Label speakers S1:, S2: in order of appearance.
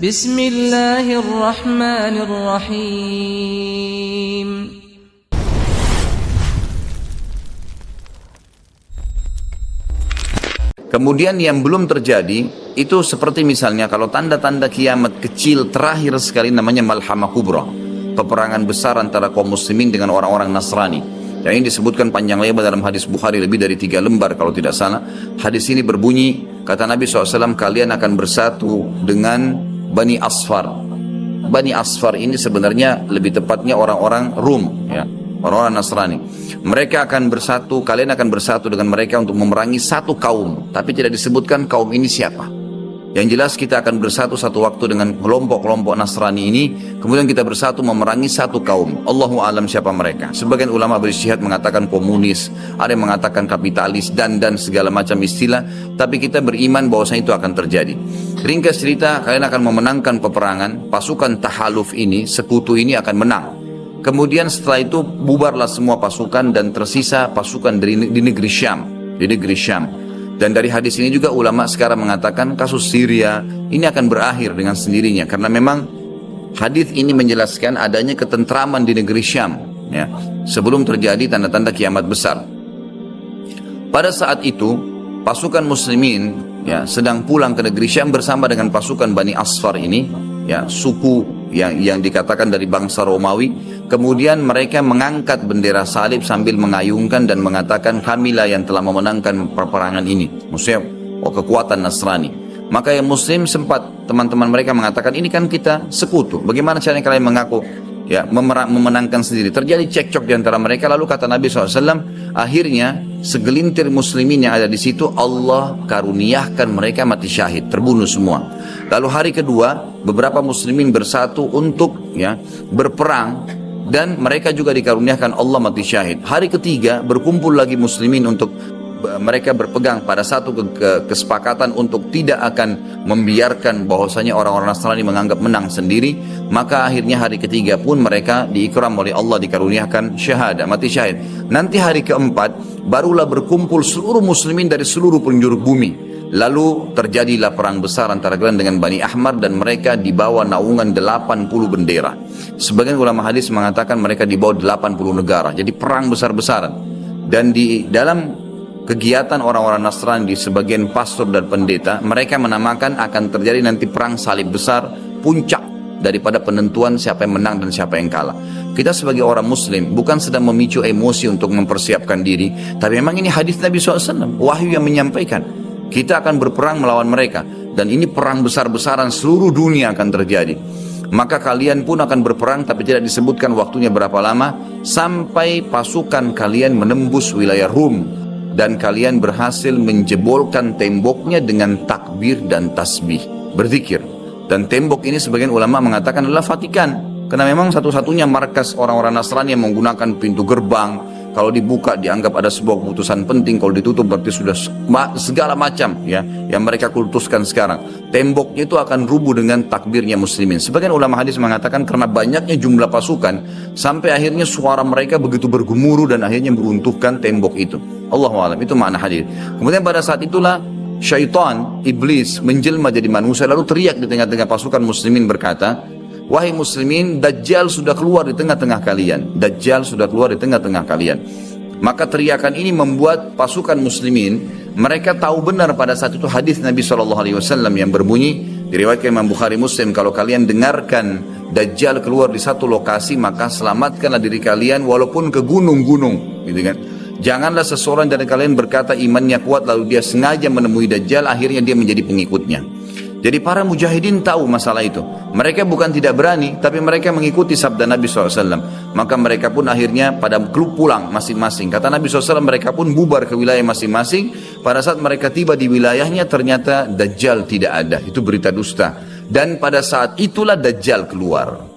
S1: Bismillahirrahmanirrahim.
S2: Kemudian yang belum terjadi itu seperti misalnya kalau tanda-tanda kiamat kecil terakhir sekali namanya Malhamah Kubra, peperangan besar antara kaum muslimin dengan orang-orang Nasrani. Yang ini disebutkan panjang lebar dalam hadis Bukhari lebih dari 3 lembar kalau tidak salah. Hadis ini berbunyi, kata Nabi SAW, kalian akan bersatu dengan Bani Asfar. Bani Asfar ini sebenarnya lebih tepatnya orang-orang Rum, ya, orang-orang Nasrani. Mereka akan bersatu, kalian akan bersatu dengan mereka untuk memerangi satu kaum. Tapi tidak disebutkan kaum ini siapa. Yang jelas kita akan bersatu satu waktu dengan kelompok-kelompok Nasrani ini. Kemudian kita bersatu memerangi satu kaum. Allahu alam siapa mereka. Sebagian ulama beristihad mengatakan komunis, ada yang mengatakan kapitalis, dan segala macam istilah. Tapi kita beriman bahwasanya itu akan terjadi. Ringkas cerita, kalian akan memenangkan peperangan. Pasukan tahaluf ini, sekutu ini akan menang. Kemudian setelah itu bubarlah semua pasukan dan tersisa pasukan di negeri Syam, di negeri Syam. Dan dari hadis ini juga ulama sekarang mengatakan kasus Syria ini akan berakhir dengan sendirinya karena memang hadis ini menjelaskan adanya ketentraman di negeri Syam, ya, sebelum terjadi tanda-tanda kiamat besar. Pada saat itu pasukan muslimin, ya, sedang pulang ke negeri Syam bersama dengan pasukan Bani Asfar ini, ya, suku yang dikatakan dari bangsa Romawi. Kemudian mereka mengangkat bendera salib sambil mengayunkan dan mengatakan kamilah yang telah memenangkan peperangan ini, maksudnya kekuatan Nasrani. Maka yang muslim sempat teman-teman mereka mengatakan ini kan kita sekutu, bagaimana caranya kalian mengaku, ya, memenangkan sendiri. Terjadi cekcok di antara mereka. Lalu kata Nabi SAW, akhirnya segelintir muslimin yang ada di situ Allah karuniakan mereka mati syahid, terbunuh semua. Lalu hari kedua beberapa muslimin bersatu untuk, ya, berperang dan mereka juga dikaruniakan Allah mati syahid. Hari ketiga berkumpul lagi muslimin untuk mereka berpegang pada satu kesepakatan untuk tidak akan membiarkan bahwasanya orang-orang Nasrani menganggap menang sendiri. Maka akhirnya hari ketiga pun mereka diikram oleh Allah, dikaruniakan syahadah, mati syahid. Nanti hari keempat barulah berkumpul seluruh muslimin dari seluruh penjuru bumi. Lalu terjadilah perang besar antara kalian dengan Bani Ahmar dan mereka dibawa naungan 80 bendera. Sebagian ulama hadis mengatakan mereka dibawa 80 negara. Jadi perang besar-besaran. Dan di dalam kegiatan orang-orang Nasrani di sebagian pastor dan pendeta, mereka menamakan akan terjadi nanti perang salib besar, puncak daripada penentuan siapa yang menang dan siapa yang kalah. Kita sebagai orang muslim bukan sedang memicu emosi untuk mempersiapkan diri, tapi memang ini hadis Nabi SAW, wahyu yang menyampaikan kita akan berperang melawan mereka, dan ini perang besar-besaran seluruh dunia akan terjadi. Maka kalian pun akan berperang, tapi tidak disebutkan waktunya berapa lama, sampai pasukan kalian menembus wilayah Rum dan kalian berhasil menjebolkan temboknya dengan takbir dan tasbih, berzikir. Dan tembok ini sebagian ulama mengatakan adalah Vatikan, karena memang satu-satunya markas orang-orang Nasrani yang menggunakan pintu gerbang. Kalau dibuka dianggap ada sebuah keputusan penting, kalau ditutup berarti sudah segala macam, ya, yang mereka kultuskan sekarang. Temboknya itu akan rubuh dengan takbirnya muslimin. Sebagian ulama hadis mengatakan karena banyaknya jumlah pasukan sampai akhirnya suara mereka begitu bergemuruh dan akhirnya meruntuhkan tembok itu. Allahu a'lam, itu makna hadis. Kemudian pada saat itulah syaitan, iblis menjelma jadi manusia lalu teriak di tengah-tengah pasukan muslimin berkata, wahai muslimin, Dajjal sudah keluar di tengah-tengah kalian. Dajjal sudah keluar di tengah-tengah kalian. Maka teriakan ini membuat pasukan muslimin, mereka tahu benar pada saat itu hadis Nabi SAW yang berbunyi, diriwayatkan Imam Bukhari Muslim, kalau kalian dengarkan Dajjal keluar di satu lokasi, maka selamatkanlah diri kalian walaupun ke gunung-gunung, gitu kan. Janganlah seseorang dari kalian berkata imannya kuat lalu dia sengaja menemui Dajjal, akhirnya dia menjadi pengikutnya. Jadi para mujahidin tahu masalah itu. Mereka bukan tidak berani, tapi mereka mengikuti sabda Nabi SAW. Maka mereka pun akhirnya pada klub pulang masing-masing. Kata Nabi SAW, mereka pun bubar ke wilayah masing-masing. Pada saat mereka tiba di wilayahnya, ternyata Dajjal tidak ada. Itu berita dusta. Dan pada saat itulah Dajjal keluar.